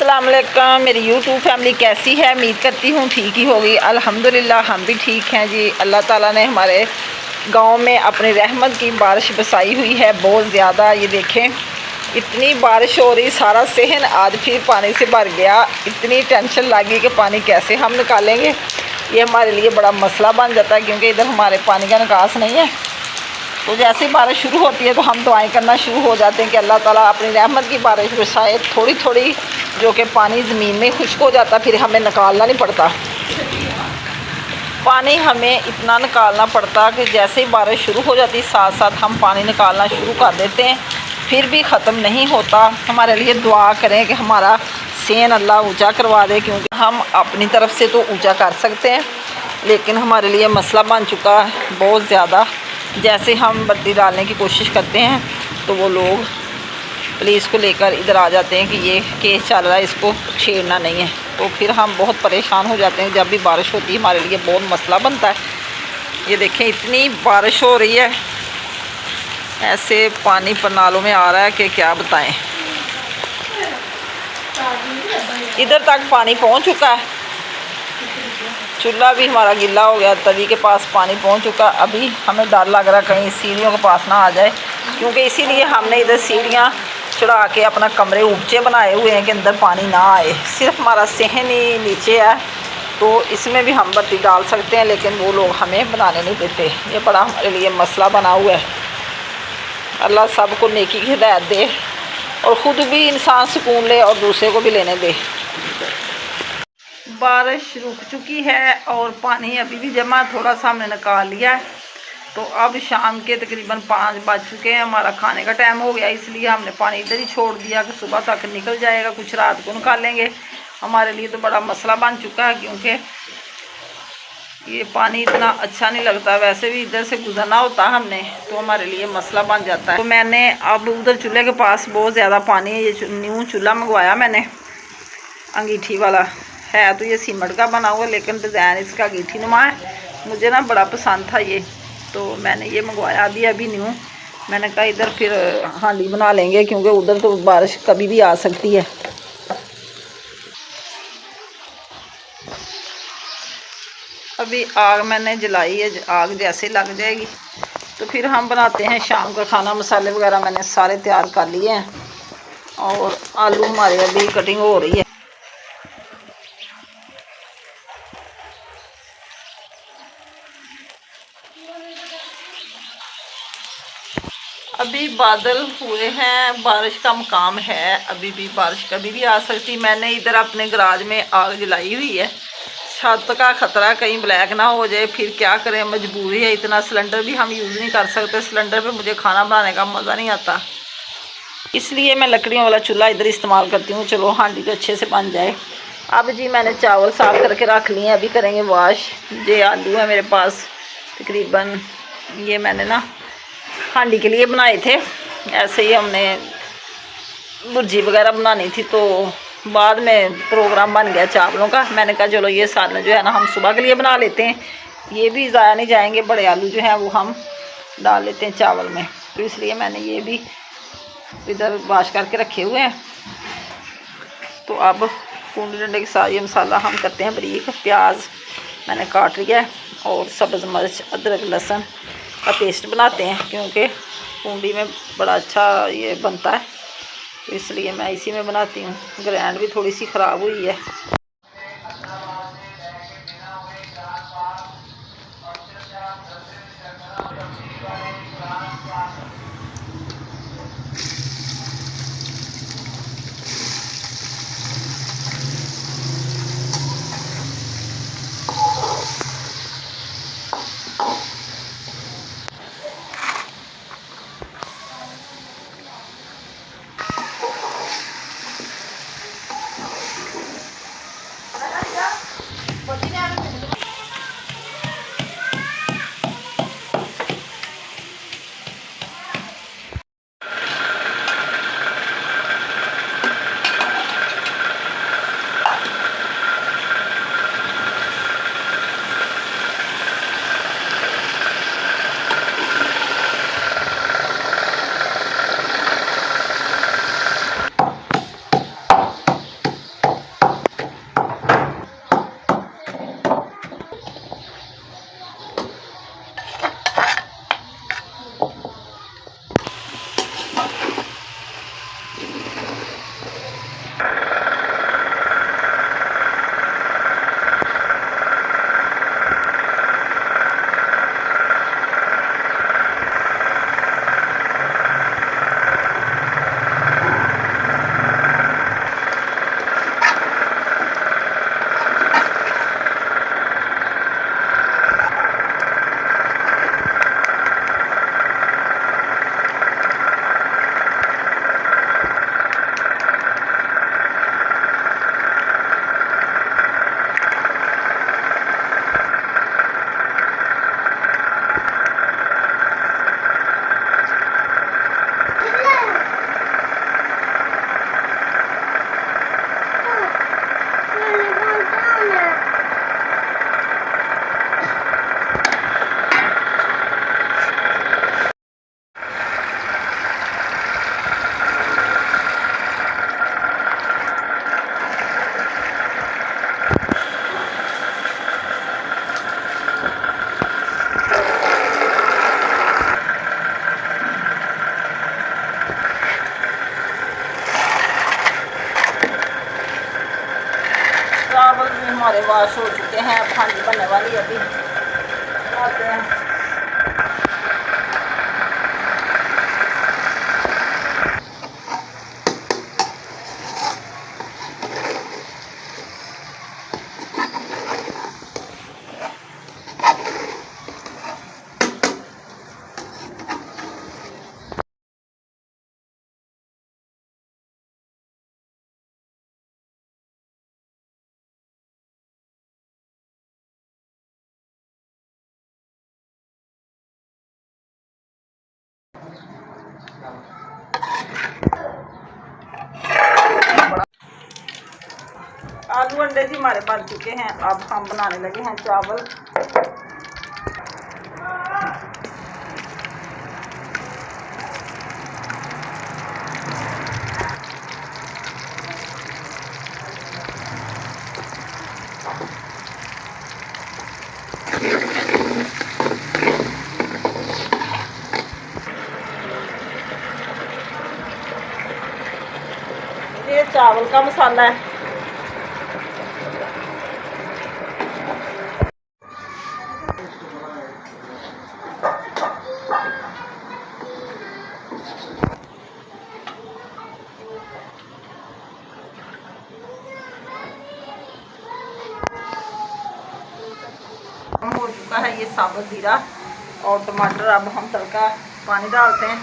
अस्सलाम वालेकुम। मेरी यूट्यूब फैमिली कैसी है? उम्मीद करती हूँ ठीक ही होगी। अल्हम्दुलिल्लाह हम भी ठीक हैं जी। अल्लाह ताला ने हमारे गांव में अपनी रहमत की बारिश बरसाई हुई है बहुत ज़्यादा। ये देखें इतनी बारिश हो रही, सारा सहन आज फिर पानी से भर गया। इतनी टेंशन लगी कि पानी कैसे हम निकालेंगे। ये हमारे लिए बड़ा मसला बन जाता है क्योंकि इधर हमारे पानी का निकास नहीं है। तो जैसे ही बारिश शुरू होती है तो हम दुआएं करना शुरू हो जाते हैं कि अल्लाह ताला अपनी रहमत की बारिश बरसाए थोड़ी थोड़ी, जो कि पानी ज़मीन में खुश्क हो जाता, फिर हमें निकालना नहीं पड़ता। पानी हमें इतना निकालना पड़ता कि जैसे ही बारिश शुरू हो जाती साथ साथ हम पानी निकालना शुरू कर देते हैं, फिर भी ख़त्म नहीं होता। हमारे लिए दुआ करें कि हमारा सेन अल्लाह ऊंचा करवा दे, क्योंकि हम अपनी तरफ से तो ऊंचा कर सकते हैं लेकिन हमारे लिए मसला बन चुका है बहुत ज़्यादा। जैसे हम बत्ती डालने की कोशिश करते हैं तो वो लोग पुलिस को लेकर इधर आ जाते हैं कि ये केस चल रहा है, इसको छेड़ना नहीं है। तो फिर हम बहुत परेशान हो जाते हैं। जब भी बारिश होती है हमारे लिए बहुत मसला बनता है। ये देखें इतनी बारिश हो रही है, ऐसे पानी नालों में आ रहा है कि क्या बताएं। इधर तक पानी पहुंच चुका है, चूल्हा भी हमारा गीला हो गया, तवी के पास पानी पहुंच चुका। अभी हमें डर लग रहा है कहीं सीढ़ियों के पास ना आ जाए, क्योंकि इसीलिए हमने इधर सीढ़ियां चढ़ा के अपना कमरे ऊंचे बनाए हुए हैं कि अंदर पानी ना आए। सिर्फ हमारा सहन ही नीचे है तो इसमें भी हम बत्ती डाल सकते हैं, लेकिन वो लोग हमें बनाने नहीं देते। ये बड़ा हमारे लिए मसला बना हुआ है। अल्लाह सबको नेकी की हिदायत दे और ख़ुद भी इंसान सुकून ले और दूसरे को भी लेने दे। बारिश रुक चुकी है और पानी अभी भी जमा थोड़ा सा हमने निकाल लिया है। तो अब शाम के तकरीबन 5 बज चुके हैं, हमारा खाने का टाइम हो गया, इसलिए हमने पानी इधर ही छोड़ दिया कि सुबह तक निकल जाएगा, कुछ रात को निकालेंगे। हमारे लिए तो बड़ा मसला बन चुका है क्योंकि ये पानी इतना अच्छा नहीं लगता। वैसे भी इधर से गुजरना होता हमने तो हमारे लिए मसला बन जाता है। तो मैंने अब उधर चूल्हे के पास बहुत ज़्यादा पानी है। ये न्यू चूल्हा मंगवाया मैंने, अंगीठी वाला है। तो ये सीमेंट का बना हुआ लेकिन डिज़ाइन इसका अंगीठी नुमा है। मुझे ना बड़ा पसंद था ये, तो मैंने ये मंगवाया अभी न्यू। मैंने कहा इधर फिर हांडी बना लेंगे क्योंकि उधर तो बारिश कभी भी आ सकती है। अभी आग मैंने जलाई है, आग जैसे लग जाएगी तो फिर हम बनाते हैं शाम का खाना। मसाले वगैरह मैंने सारे तैयार कर लिए हैं और आलू हमारे अभी कटिंग हो रही है। अभी बादल हुए हैं, बारिश का मकाम है, अभी भी बारिश कभी भी आ सकती। मैंने इधर अपने गराज में आग जलाई हुई है। छत का ख़तरा कहीं ब्लैक ना हो जाए, फिर क्या करें, मजबूरी है। इतना सिलेंडर भी हम यूज़ नहीं कर सकते, सिलेंडर पे मुझे खाना बनाने का मज़ा नहीं आता, इसलिए मैं लकड़ियों वाला चूल्हा इधर इस्तेमाल करती हूँ। चलो हांडी तो अच्छे से बन जाए। अब जी मैंने चावल साफ़ करके रख लिए हैं, अभी करेंगे वॉश। ये आलू है मेरे पास तकरीबन, ये मैंने ना हांडी के लिए बनाए थे। ऐसे ही हमने भुर्जी वगैरह बनानी थी तो बाद में प्रोग्राम बन गया चावलों का। मैंने कहा चलो ये सालन जो है ना हम सुबह के लिए बना लेते हैं, ये भी ज़ाया नहीं जाएंगे। बड़े आलू जो हैं वो हम डाल लेते हैं चावल में, तो इसलिए मैंने ये भी इधर वाश करके रखे हुए हैं। तो अब कूंडी डंडे के साथ ये मसाला हम करते हैं बारीक। प्याज मैंने काट लिया है और सब्ज़ मिर्च, अदरक, लहसुन का पेस्ट बनाते हैं क्योंकि कूंडी में बड़ा अच्छा ये बनता है, तो इसलिए मैं इसी में बनाती हूँ। ग्राइंड भी थोड़ी सी ख़राब हुई है। हमारे वॉश हो चुके हैं, अब हांडी बनने वाली है, अभी आते हैं। आलू अंडे जी हमारे बन चुके हैं। अब हम बनाने लगे हैं चावल। ये चावल का मसाला है। हो चुका है ये साबुत जीरा और टमाटर। अब हम तड़का पानी डालते हैं।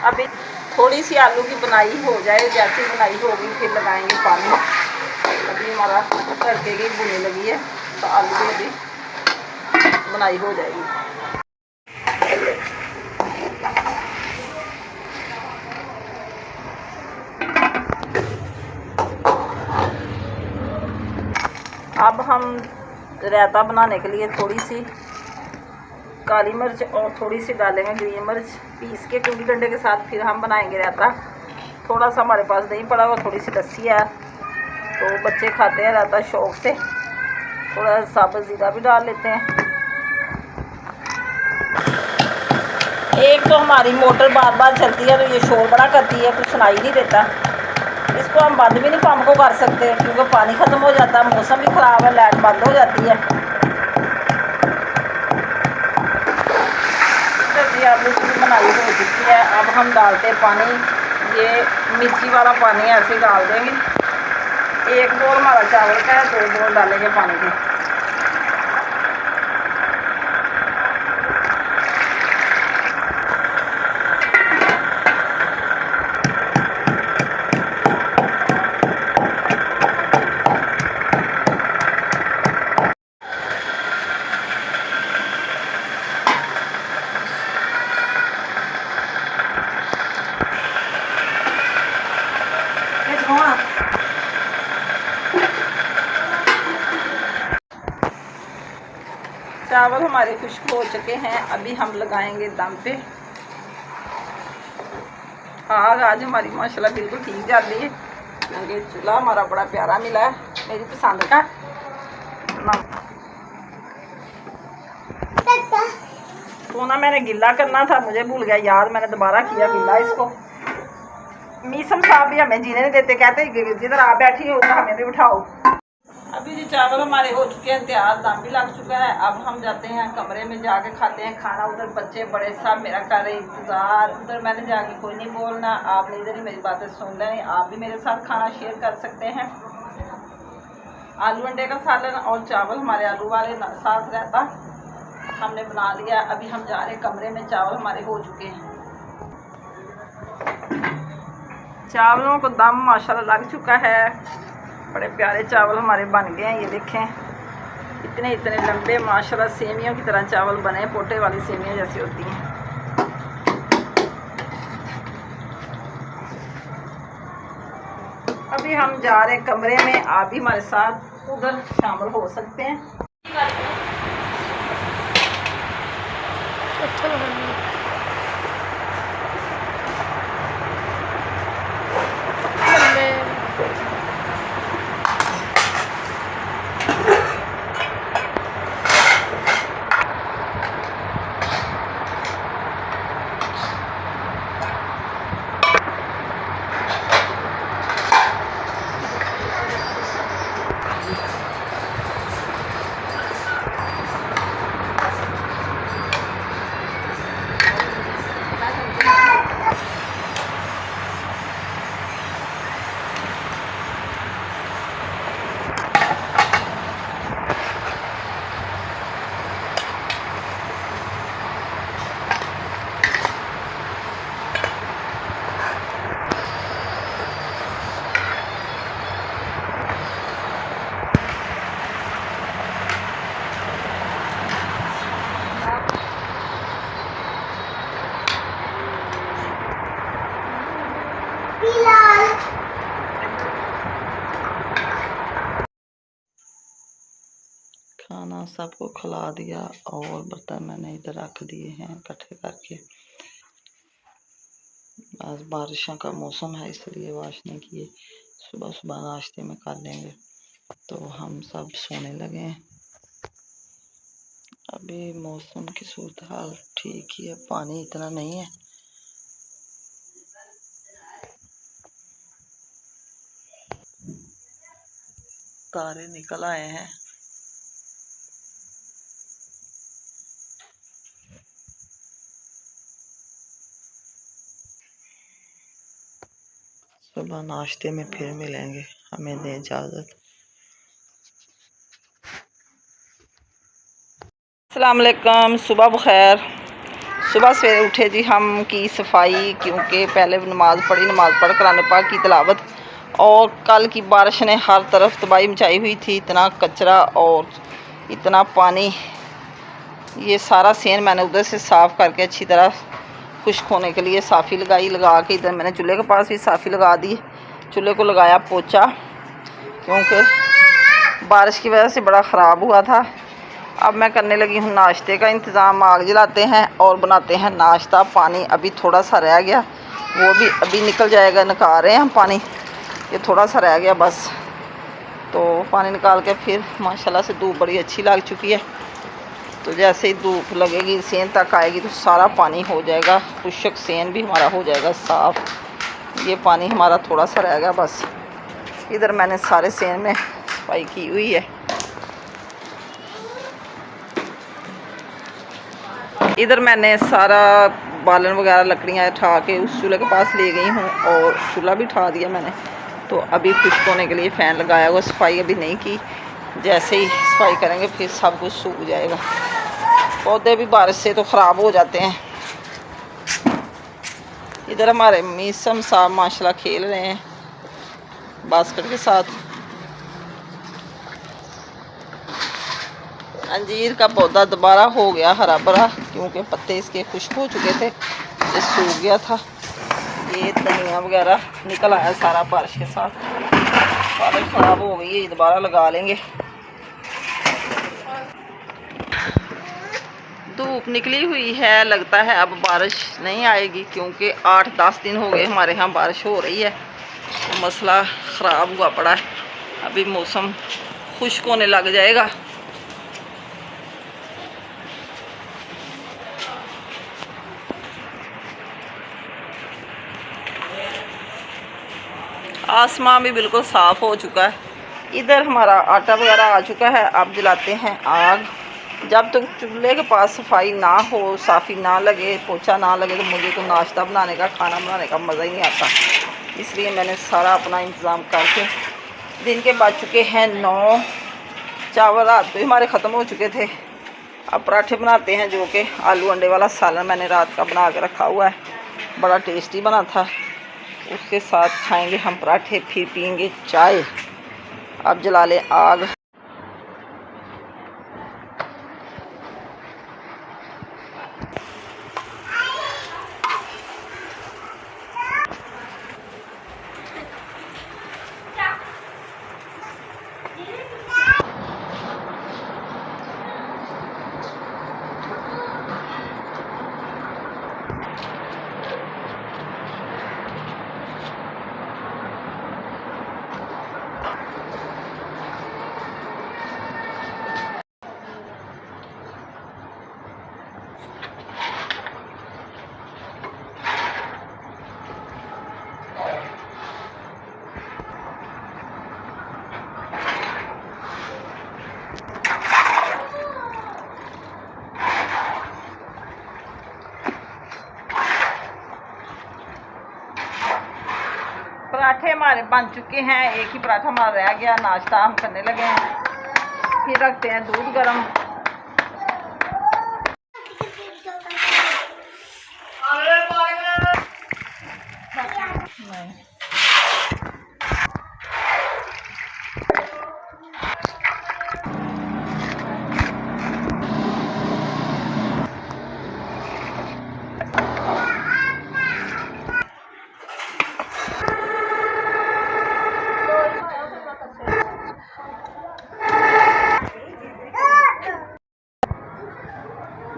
अभी थोड़ी सी आलू की बनाई हो जाए, जैसी बनाई होगी फिर लगाएंगे पानी। अभी हमारा तड़के की भुनी लगी है तो आलू की अभी बनाई हो जाएगी। अब हम रायता बनाने के लिए थोड़ी सी काली मिर्च और थोड़ी सी डालेंगे ग्रीन मिर्च पीस के, क्योंकि डंडे के साथ फिर हम बनाएंगे रायता। थोड़ा सा हमारे पास दही पड़ा हुआ, थोड़ी सी लस्सी है तो बच्चे खाते हैं रायता शौक से। थोड़ा साबुत ज़ीरा भी डाल लेते हैं। एक तो हमारी मोटर बार बार चलती है तो ये शोर बड़ा करती है, कुछ सुनाई नहीं देता। इसको हम बंद भी नहीं पंप को कर सकते क्योंकि पानी ख़त्म हो जाता है, मौसम भी ख़राब है, लाइट बंद हो जाती है। आलू की बनाई हो चुकी है। अब हम डालते पानी, ये मिर्ची वाला पानी ऐसे डाल देंगे। एक बोल हमारा चावल का है, 2 बोल डालेंगे पानी के। चावल हमारे खुश्क हो चुके हैं। अभी हम लगाएंगे दम पे। आग आज हमारी माशाल्लाह बिल्कुल ठीक जा रही है क्योंकि चूल्हा हमारा बड़ा प्यारा मिला है, मेरी पसंद का। तो ना मैंने गिल्ला करना था, मुझे भूल गया याद, मैंने दोबारा किया गिल्ला इसको। मीसम साहब भी हमें जीने नहीं देते, कहते जिधर आप बैठी हो उधर हमें भी उठाओ। अभी जी चावल हमारे हो चुके हैं तैयार, दम भी लग चुका है। अब हम जाते हैं कमरे में, जाके खाते हैं खाना। उधर बच्चे बड़े सब मेरा कर रहे इंतज़ार। उधर मैंने जाके कोई नहीं बोलना, आपने इधर ही मेरी बातें सुन लेनी। आप भी मेरे साथ खाना शेयर कर सकते हैं। आलू अंडे का सालन और चावल हमारे आलू वाले साथ रहता हमने बना लिया। अभी हम जा रहे हैं कमरे में, चावल हमारे हो चुके हैं। चावलों को दम माशाल्लाह लग चुका है, बड़े प्यारे चावल हमारे बन गए हैं। ये देखें इतने इतने लंबे माशाल्लाह सेमियों की तरह चावल बने, पोटे वाली सेमियां जैसी होती हैं। अभी हम जा रहे कमरे में, आप भी हमारे साथ उधर शामिल हो सकते हैं। खाना सबको खिला दिया और बर्तन मैंने इधर रख दिए हैं इकट्ठे करके। आज बारिशों का मौसम है इसलिए वाश नहीं किए, सुबह सुबह नाश्ते में कर लेंगे। तो हम सब सोने लगे हैं। अभी मौसम की सूरत हाल ठीक ही है, पानी इतना नहीं है। तारे निकल आए हैं। सुबह नाश्ते में फिर मिलेंगे, हमें दें इजाज़त। अस्सलाम वालेकुम, सुबह बखैर। सुबह सवेरे उठे जी हम की सफाई, क्योंकि पहले नमाज़ पढ़ी, नमाज़ पढ़ कुरान पाक की तिलावत। और कल की बारिश ने हर तरफ तबाही मचाई हुई थी, इतना कचरा और इतना पानी। ये सारा सेन मैंने उधर से साफ़ करके अच्छी तरह खुश्क होने के लिए साफ़ी लगा के इधर मैंने चूल्हे के पास भी साफ़ी लगा दी। चूल्हे को लगाया पोछा, क्योंकि बारिश की वजह से बड़ा ख़राब हुआ था। अब मैं करने लगी हूँ नाश्ते का इंतज़ाम। आग जलाते हैं और बनाते हैं नाश्ता। पानी अभी थोड़ा सा रह गया, वो भी अभी निकल जाएगा। निकाल रहे हैं हम पानी, ये थोड़ा सा रह गया बस। तो पानी निकाल के फिर माशाल्लाह से धूप बड़ी अच्छी लग चुकी है। तो जैसे ही धूप लगेगी, सेन तक आएगी, तो सारा पानी हो जाएगा खुश्क, सेन भी हमारा हो जाएगा साफ़। ये पानी हमारा थोड़ा सा रह गया बस। इधर मैंने सारे सेन में सफाई की हुई है। इधर मैंने सारा बालन वगैरह लकड़ियाँ उठा के उस चूल्हे के पास ले गई हूँ और चूल्हा भी उठा दिया मैंने। तो अभी खुश्क होने के लिए फ़ैन लगाया हुआ, सफाई अभी नहीं की। जैसे ही सफाई करेंगे फिर सब कुछ सूख जाएगा। पौधे भी बारिश से तो ख़राब हो जाते हैं। इधर हमारे मीसम साहब माशाल्लाह खेल रहे हैं बास्केट के साथ। अंजीर का पौधा दोबारा हो गया हरा भरा, क्योंकि पत्ते इसके खुश्क हो चुके थे, ये सूख गया था। ये धनिया वगैरह निकल आया सारा बारिश के साथ। बारिश ख़राब हो गई है, दोबारा लगा लेंगे। धूप निकली हुई है, लगता है अब बारिश नहीं आएगी, क्योंकि 8-10 दिन हो गए हमारे यहाँ बारिश हो रही है। तो मसला ख़राब हुआ पड़ा है। अभी मौसम खुश्क होने लग जाएगा। आसमान भी बिल्कुल साफ़ हो चुका है। इधर हमारा आटा वगैरह आ चुका है। अब जलाते हैं आग। जब तक चूल्हे के पास सफाई ना हो, साफ़ी ना लगे, पोछा ना लगे, तो मुझे तो नाश्ता बनाने का, खाना बनाने का मज़ा ही नहीं आता। इसलिए मैंने सारा अपना इंतज़ाम करके, दिन के बज चुके हैं 9। चावल रात को हमारे ख़त्म हो चुके थे। अब पराठे बनाते हैं, जो कि आलू अंडे वाला सालन मैंने रात का बना के रखा हुआ है, बड़ा टेस्टी बना था। उसके साथ खाएंगे हम पराठे, फिर पियेंगे चाय। अब जला लें आग। पराठे हमारे बन चुके हैं, एक ही पराठा हमारा रह गया। नाश्ता हम करने लगे हैं। फिर रखते हैं दूध गर्म।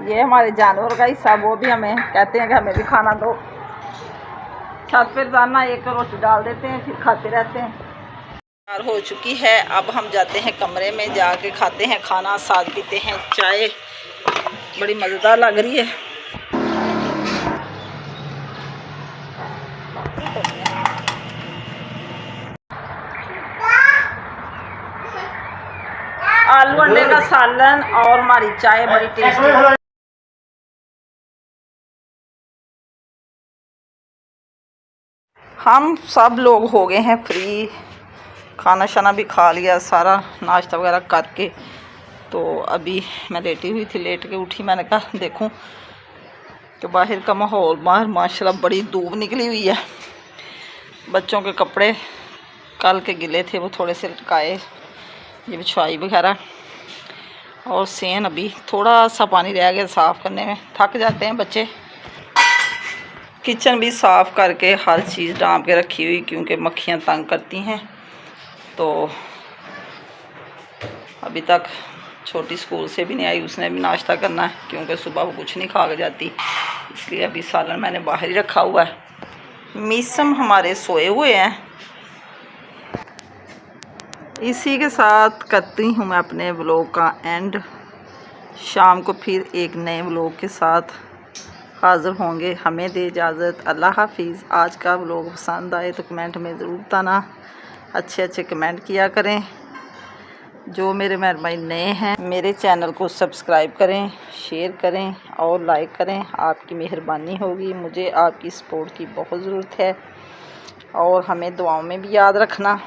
ये हमारे जानवर का हिस्सा, वो भी हमें कहते हैं कि हमें भी खाना दो। छत पर जाना, एक रोटी डाल देते हैं, फिर खाते रहते हैं। तैयार हो चुकी है। अब हम जाते हैं कमरे में, जाके खाते हैं खाना, साथ पीते हैं चाय। बड़ी मज़ेदार लग रही है। आलू अंडे का सालन और हमारी चाय बड़ी टेस्टी। हम सब लोग हो गए हैं फ्री, खाना शाना भी खा लिया, सारा नाश्ता वगैरह करके। तो अभी मैं लेटी हुई थी, लेट के उठी। मैंने कहा देखूं कि बाहर का माहौल, बाहर माशाल्लाह बड़ी धूप निकली हुई है। बच्चों के कपड़े कल के गिले थे, वो थोड़े से लटकाए, ये बिछवाई वगैरह। और सेन अभी थोड़ा सा पानी रह गया साफ़ करने में, थक जाते हैं बच्चे। किचन भी साफ़ करके हर चीज़ डांप के रखी हुई, क्योंकि मक्खियाँ तंग करती हैं। तो अभी तक छोटी स्कूल से भी नहीं आई, उसने भी नाश्ता करना है, क्योंकि सुबह वो कुछ नहीं खा के जाती। इसलिए अभी सालन मैंने बाहर ही रखा हुआ है। मीसम हमारे सोए हुए हैं। इसी के साथ करती हूँ मैं अपने व्लॉग का एंड। शाम को फिर एक नए व्लॉग के साथ हाज़िर होंगे। हमें दे इजाज़त, अल्लाह हाफिज़। आज का व्लॉग पसंद आए तो कमेंट में ज़रूर बताना, अच्छे कमेंट किया करें। जो मेरे मेहरबानी नए हैं, मेरे चैनल को सब्सक्राइब करें, शेयर करें और लाइक करें। आपकी मेहरबानी होगी, मुझे आपकी सपोर्ट की बहुत ज़रूरत है। और हमें दुआओं में भी याद रखना।